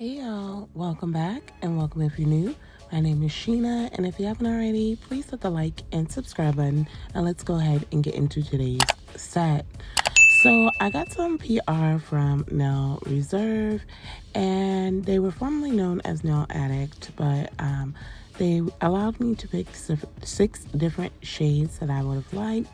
Hey y'all, welcome back and welcome if you're new. My name is Sheena, and if you haven't already, please hit the like and subscribe button, and let's go ahead and get into today's set. So I got some PR from Nail Reserve, and they were formerly known as Nail Addict, but they allowed me to pick 6 different shades that I would have liked,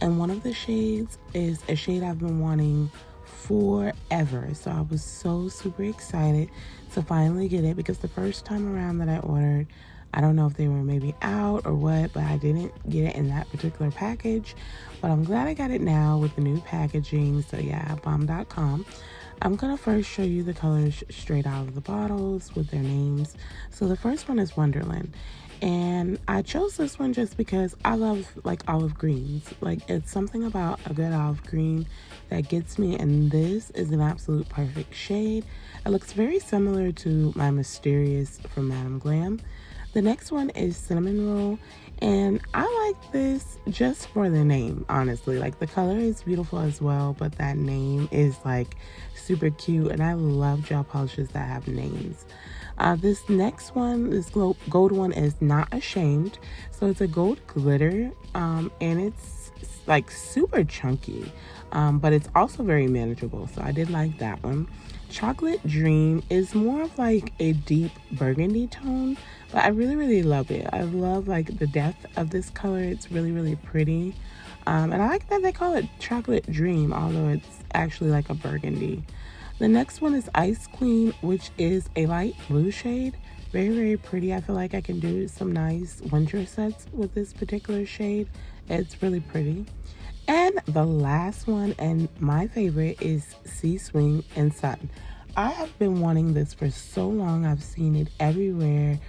and one of the shades is a shade I've been wanting forever. So I was so super excited to finally get it, because the first time around that I ordered, I don't know if they were maybe out or what, but I didn't get it in that particular package. But I'm glad I got it now with the new packaging. So yeah, bomb.com. I'm gonna first show you the colors straight out of the bottles with their names. So the first one is Wonderland, and I chose this one just because I love like olive greens. Like, it's something about a good olive green that gets me, and this is an absolute perfect shade. It looks very similar to my Mysterious from Madam Glam. The next one is Cinnamon Roll, and I like this just for the name, honestly. Like, the color is beautiful as well, but that name is like super cute, and I love gel polishes that have names. This next one, this gold one, is Not Ashamed. So it's a gold glitter, and it's like super chunky, but it's also very manageable. So I did like that one. Chocolate Dream is more of like a deep burgundy tone, but I really love it. I love like the depth of this color. It's really pretty, and I like that they call it Chocolate Dream, although it's actually like a burgundy. The next one is Ice Queen, which is a light blue shade. Very pretty. I feel like I can do some nice winter sets with this particular shade. It's really pretty. And the last one, and my favorite, is Sea Swing and Sun. I have been wanting this for so long. I've seen it everywhere.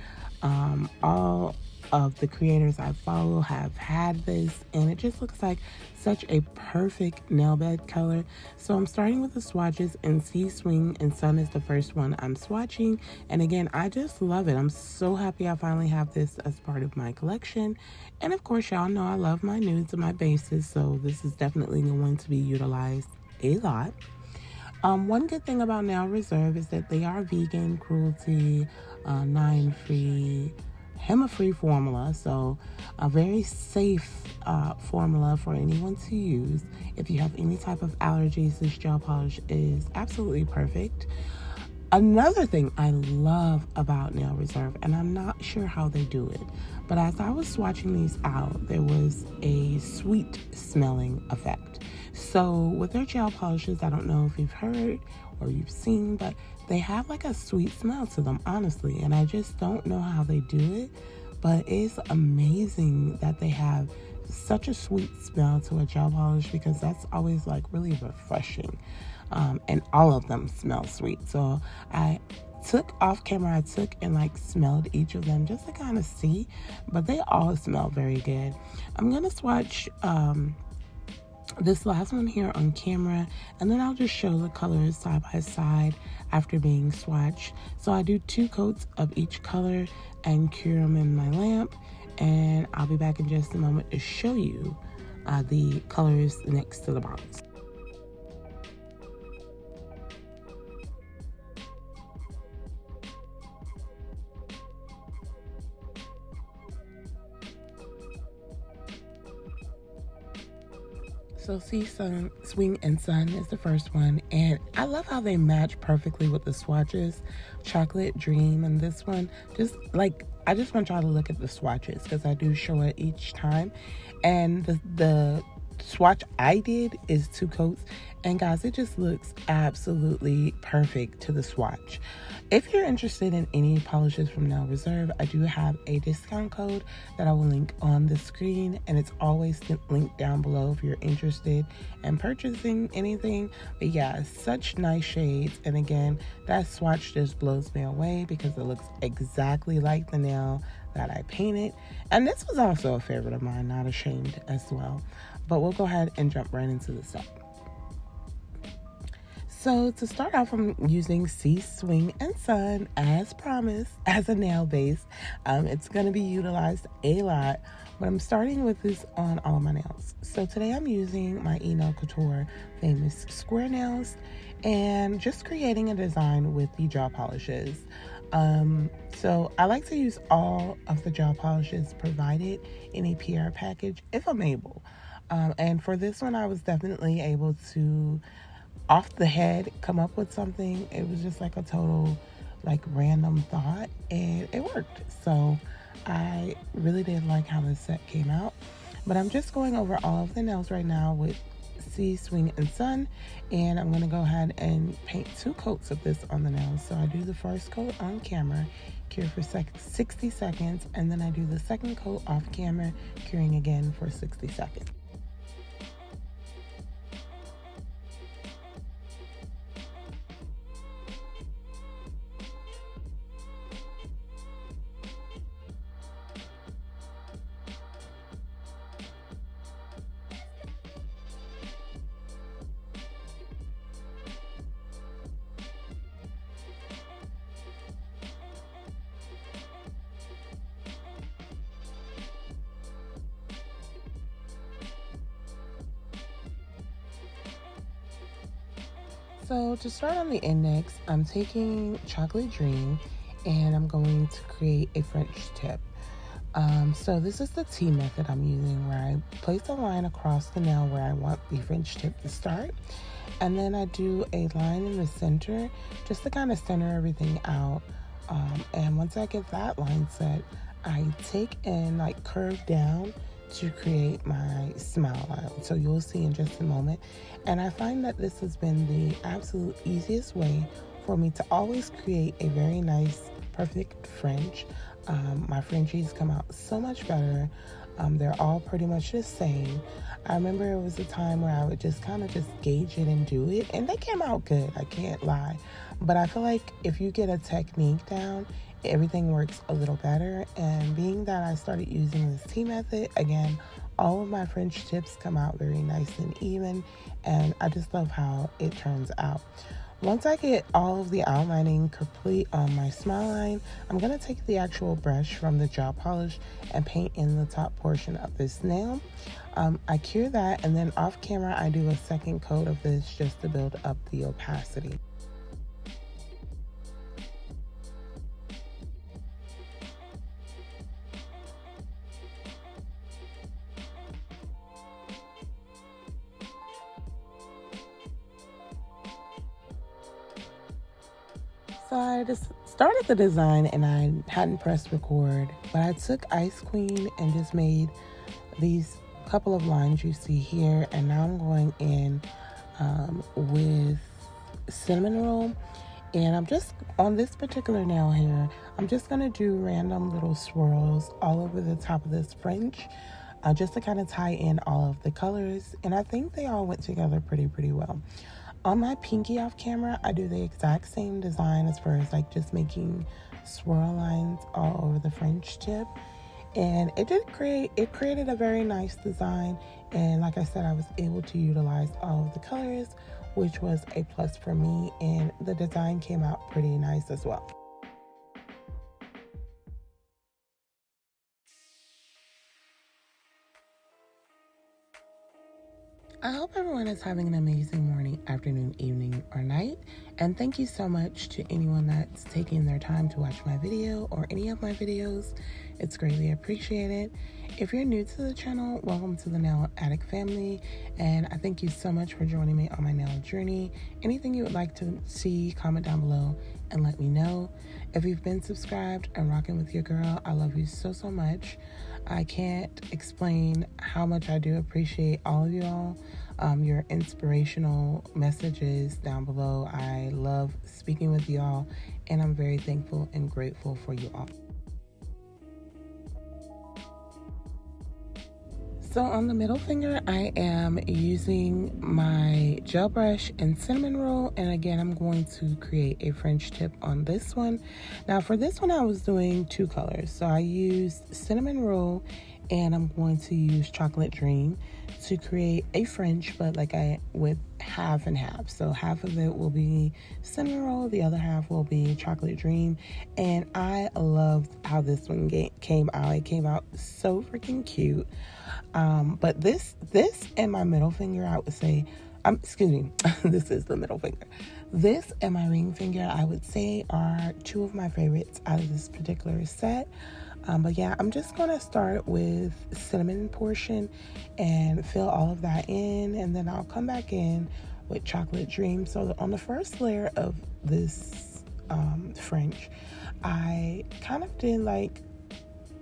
All of the creators I follow have had this, and it just looks like such a perfect nail bed color. So I'm starting with the swatches, and Sea Swing and Sun is the first one I'm swatching. And again, I just love it. I'm so happy I finally have this as part of my collection. And of course, y'all know I love my nudes and my bases, so this is definitely going to be utilized a lot. One good thing about Nail Reserve is that they are vegan, cruelty, 9-free, HEMA-free formula, so a very safe formula for anyone to use. If you have any type of allergies, this gel polish is absolutely perfect. Another thing I love about Nail Reserve, and I'm not sure how they do it, but as I was swatching these out, there was a sweet smelling effect. So with their gel polishes, I don't know if you've heard or you've seen, but they have like a sweet smell to them, honestly, and I just don't know how they do it, but it's amazing that they have such a sweet smell to a gel polish, because that's always like really refreshing. And all of them smell sweet. So I took off camera, I took and like smelled each of them just to kind of see, but they all smell very good. I'm gonna swatch this last one here on camera, and then I'll just show the colors side by side after being swatched. So I do 2 coats of each color and cure them in my lamp, and I'll be back in just a moment to show you the colors next to the bottles. So Sea Swing and Sun is the first one, and I love how they match perfectly with the swatches. Chocolate Dream and this one, just like, I just want y'all to look at the swatches, because I do show it each time. And the swatch I did is 2 coats, and guys, it just looks absolutely perfect to the swatch. If you're interested in any polishes from Nail Reserve, I do have a discount code that I will link on the screen, and it's always linked down below if you're interested in purchasing anything. But yeah, such nice shades, and again, that swatch just blows me away because it looks exactly like the nail that I painted. And this was also a favorite of mine, Not Ashamed, as well. But we'll go ahead and jump right into the set. So to start off, I'm using Sea Swing and Sun, as promised, as a nail base. It's going to be utilized a lot but I'm starting with this on all of my nails. So today I'm using my Nail Couture famous square nails and just creating a design with the gel polishes. So I like to use all of the gel polishes provided in a PR package if I'm able. And for this one, I was definitely able to, off the head, come up with something. It was just like a total like random thought, and it worked. So I really did like how this set came out. But I'm just going over all of the nails right now with Sea, Swing, and Sun, and I'm going to go ahead and paint 2 coats of this on the nails. So I do the first coat on camera, cure for 60 seconds, and then I do the second coat off camera, curing again for 60 seconds. So to start on the index, I'm taking Chocolate Dream and I'm going to create a French tip. So this is the T method I'm using, where I place a line across the nail where I want the French tip to start. And then I do a line in the center just to kind of center everything out. And once I get that line set, I take and like curve down to create my smile line. So you'll see in just a moment. And I find that this has been the absolute easiest way for me to always create a very nice, perfect French. My Frenchies come out so much better. They're all pretty much the same. I remember it was a time where I would just kind of just gauge it and do it, and they came out good, I can't lie. But I feel like if you get a technique down, everything works a little better. And being that I started using this T method, again, all of my French tips come out very nice and even, and I just love how it turns out. Once I get all of the outlining complete on my smile line, I'm going to take the actual brush from the gel polish and paint in the top portion of this nail. I cure that, and then off camera I do a second coat of this just to build up the opacity. So I just started the design and I hadn't pressed record, but I took Ice Queen and just made these couple of lines you see here, and now I'm going in with Cinnamon Roll, and I'm just, on this particular nail here, I'm just going to do random little swirls all over the top of this French, just to kind of tie in all of the colors, and I think they all went together pretty well. On my pinky off camera, I do the exact same design as far as like just making swirl lines all over the French tip. And it created a very nice design. And like I said, I was able to utilize all of the colors, which was a plus for me. And the design came out pretty nice as well. I hope everyone is having an amazing morning, afternoon, evening, or night. And thank you so much to anyone that's taking their time to watch my video or any of my videos. It's greatly appreciated. If you're new to the channel, welcome to the Nail Addict family. And I thank you so much for joining me on my nail journey. Anything you would like to see, comment down below and let me know. If you've been subscribed and rocking with your girl, I love you so much. I can't explain how much I do appreciate all of you all. Your inspirational messages down below. I love speaking with y'all, and I'm very thankful and grateful for you all. So on the middle finger, I am using my gel brush and cinnamon roll, and again, I'm going to create a French tip on this one. Now for this one, I was doing 2 colors. So I used cinnamon roll, and I'm going to use Chocolate Dream to create a French, but like with half and half. So half of it will be cinnamon roll, the other half will be chocolate dream. And I loved how this one came out. It came out so freaking cute. But this and my middle finger, I would say, excuse me, this is the middle finger. This and my ring finger, I would say, are two of my favorites out of this particular set. But yeah, I'm just going to start with cinnamon portion and fill all of that in. And then I'll come back in with chocolate dream. So on the first layer of this French, I kind of did like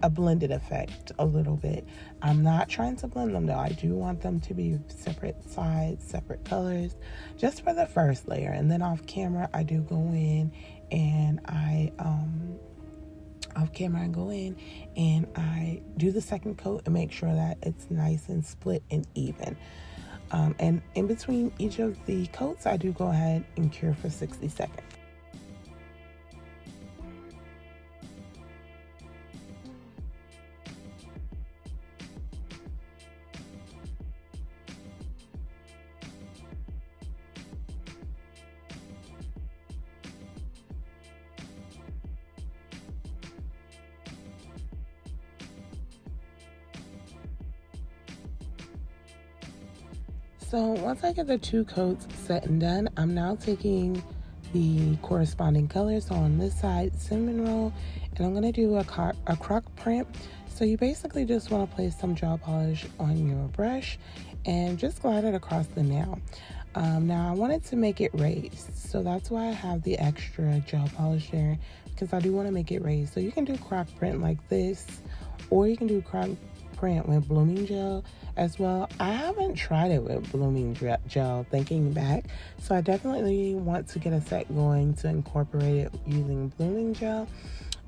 a blended effect a little bit. I'm not trying to blend them though. I do want them to be separate sides, separate colors, just for the first layer. And then off camera, I do go in and I do the second coat and make sure that it's nice and split and even. And in between each of the coats, I do go ahead and cure for 60 seconds. So once I get the two coats set and done, I'm now taking the corresponding colors. So on this side, cinnamon roll, and I'm going to do a croc print. So you basically just want to place some gel polish on your brush and just glide it across the nail. Now I wanted to make it raised, so that's why I have the extra gel polish there, because I do want to make it raised. So you can do croc print like this, or you can do croc print with blooming gel as well. I haven't tried it with blooming gel, thinking back, so I definitely want to get a set going to incorporate it using blooming gel.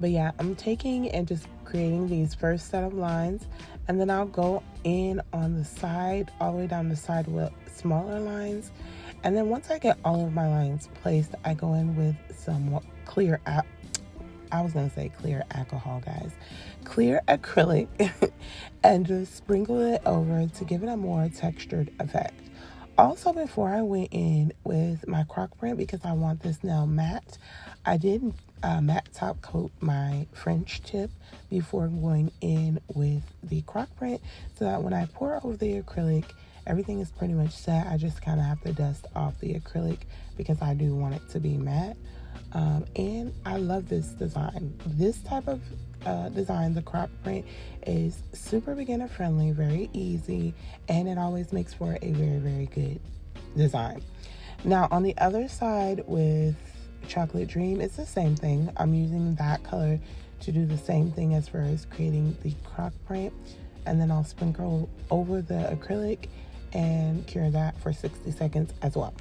But yeah, I'm taking and just creating these first set of lines, and then I'll go in on the side, all the way down the side with smaller lines. And then once I get all of my lines placed, I go in with some clear alcohol, guys. Clear acrylic and just sprinkle it over to give it a more textured effect. Also, before I went in with my croc print, because I want this nail matte, I did matte top coat my French tip before going in with the croc print, so that when I pour over the acrylic, everything is pretty much set. I just kind of have to dust off the acrylic because I do want it to be matte. And I love this design. This type of design, the croc print, is super beginner friendly, very easy, and it always makes for a very, very good design. Now on the other side with chocolate dream, it's the same thing. I'm using that color to do the same thing as far as creating the croc print, and then I'll sprinkle over the acrylic and cure that for 60 seconds as well.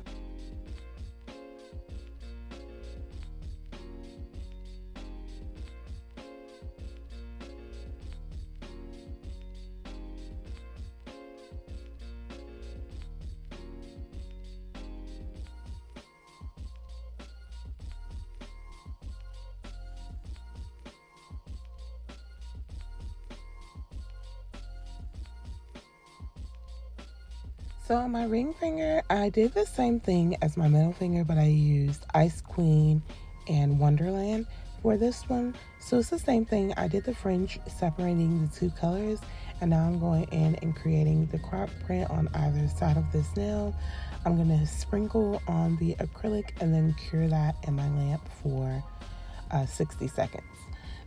So on my ring finger, I did the same thing as my middle finger, but I used Ice Queen and Wonderland for this one. So it's the same thing. I did the French separating the two colors, and now I'm going in and creating the croc print on either side of this nail. I'm going to sprinkle on the acrylic and then cure that in my lamp for 60 seconds.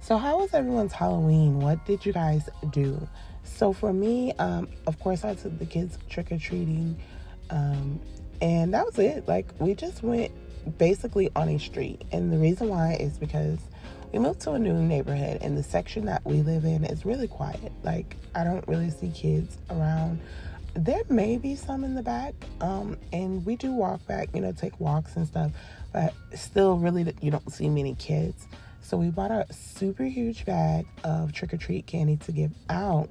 So how was everyone's Halloween? What did you guys do? So for me, of course, I took the kids trick-or-treating, and that was it. Like, we just went basically on a street. And the reason why is because we moved to a new neighborhood, and the section that we live in is really quiet. Like, I don't really see kids around. There may be some in the back, and we do walk back, take walks and stuff, but still really you don't see many kids. So we bought a super huge bag of trick-or-treat candy to give out.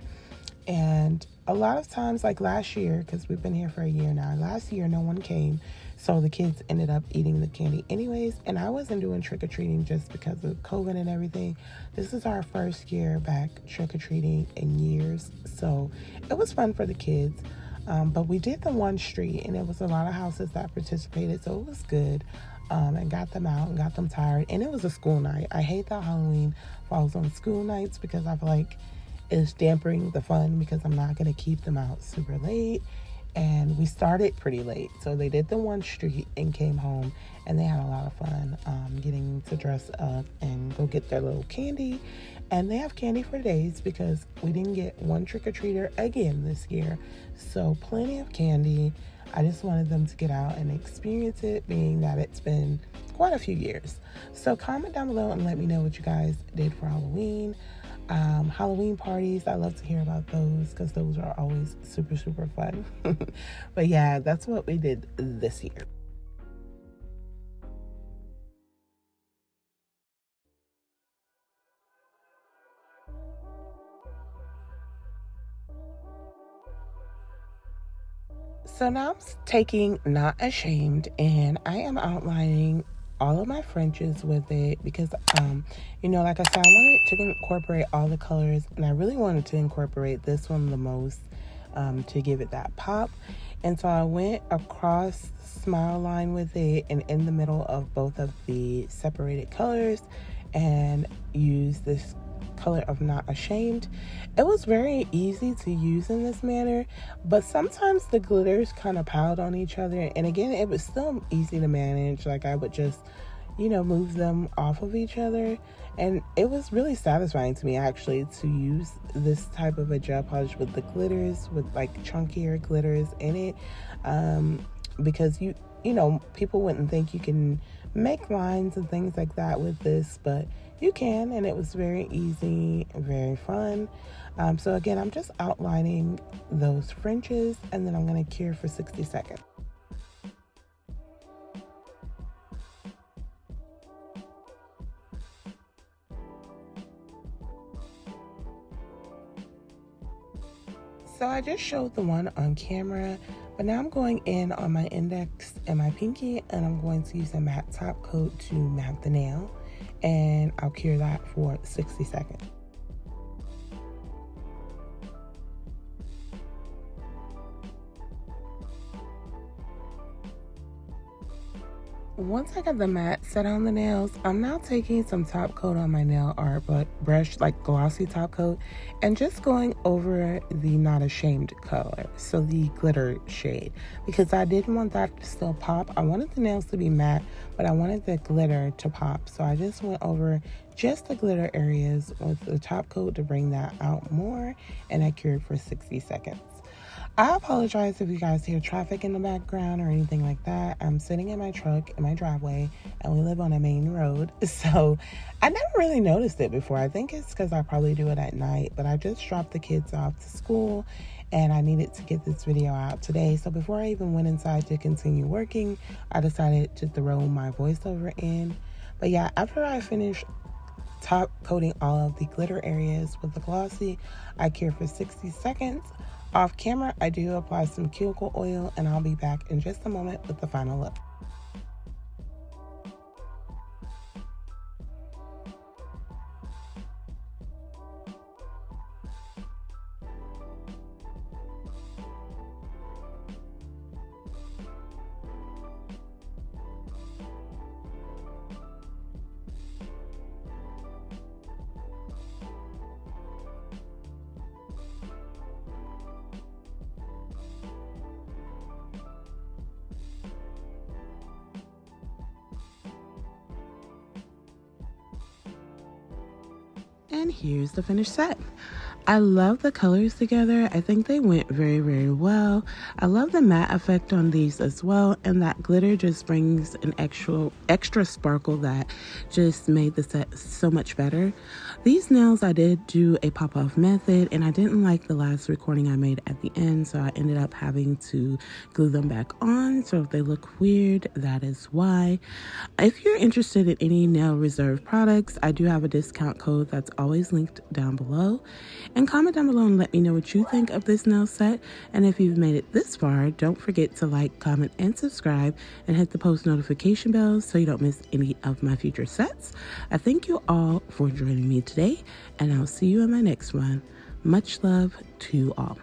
And a lot of times, like last year, because we've been here for a year now, last year no one came, so the kids ended up eating the candy anyways. And I wasn't doing trick-or-treating just because of COVID and everything. This is our first year back trick-or-treating in years, so it was fun for the kids. But we did the one street, and it was a lot of houses that participated, so it was good. And got them out and got them tired. And it was a school night. I hate that Halloween falls on school nights because I feel like it's dampening the fun because I'm not going to keep them out super late. And we started pretty late. So they did the one street and came home, and they had a lot of fun getting to dress up and go get their little candy. And they have candy for days because we didn't get one trick-or-treater again this year. So plenty of candy. I just wanted them to get out and experience it, being that it's been quite a few years. So comment down below and let me know what you guys did for Halloween. Halloween parties, I love to hear about those because those are always super, super fun. But yeah, that's what we did this year. So now I'm taking Not Ashamed, and I am outlining all of my Frenches with it because, like I said, I wanted to incorporate all the colors, and I really wanted to incorporate this one the most to give it that pop. And so I went across the smile line with it and in the middle of both of the separated colors and used this color of Not Ashamed. It was very easy to use in this manner, but sometimes the glitters kind of piled on each other, and again, it was still easy to manage. Like I would just move them off of each other, and it was really satisfying to me actually to use this type of a gel polish with the glitters, with like chunkier glitters in it, because people wouldn't think you can make lines and things like that with this, but you can, and it was very easy, very fun. So again, I'm just outlining those Frenches, and then I'm going to cure for 60 seconds. So I just showed the one on camera, but now I'm going in on my index and my pinky, and I'm going to use a matte top coat to matte the nail, and I'll cure that for 60 seconds. Once I got the matte set on the nails, I'm now taking some top coat on my nail art brush, like glossy top coat, and just going over the Not Ashamed color, so the glitter shade, because I didn't want that to still pop. I wanted the nails to be matte, but I wanted the glitter to pop, so I just went over just the glitter areas with the top coat to bring that out more, and I cured for 60 seconds. I apologize if you guys hear traffic in the background or anything like that. I'm sitting in my truck in my driveway, and we live on a main road, so I never really noticed it before. I think it's because I probably do it at night, but I just dropped the kids off to school, and I needed to get this video out today. So before I even went inside to continue working, I decided to throw my voiceover in. But yeah, after I finished top coating all of the glitter areas with the glossy, I cure for 60 seconds. Off camera, I do apply some cuticle oil, and I'll be back in just a moment with the final look. And here's the finished set. I love the colors together. I think they went very, very well. I love the matte effect on these as well, and that glitter just brings an extra sparkle that just made the set so much better. These nails, I did do a pop-off method, and I didn't like the last recording I made at the end, so I ended up having to glue them back on. So if they look weird, that is why. If you're interested in any Nail Reserve products, I do have a discount code that's always linked down below. And comment down below and let me know what you think of this nail set. And if you've made it this far, don't forget to like, comment, and subscribe, and hit the post notification bell so you don't miss any of my future sets. I thank you all for joining me today, and I'll see you in my next one. Much love to you all.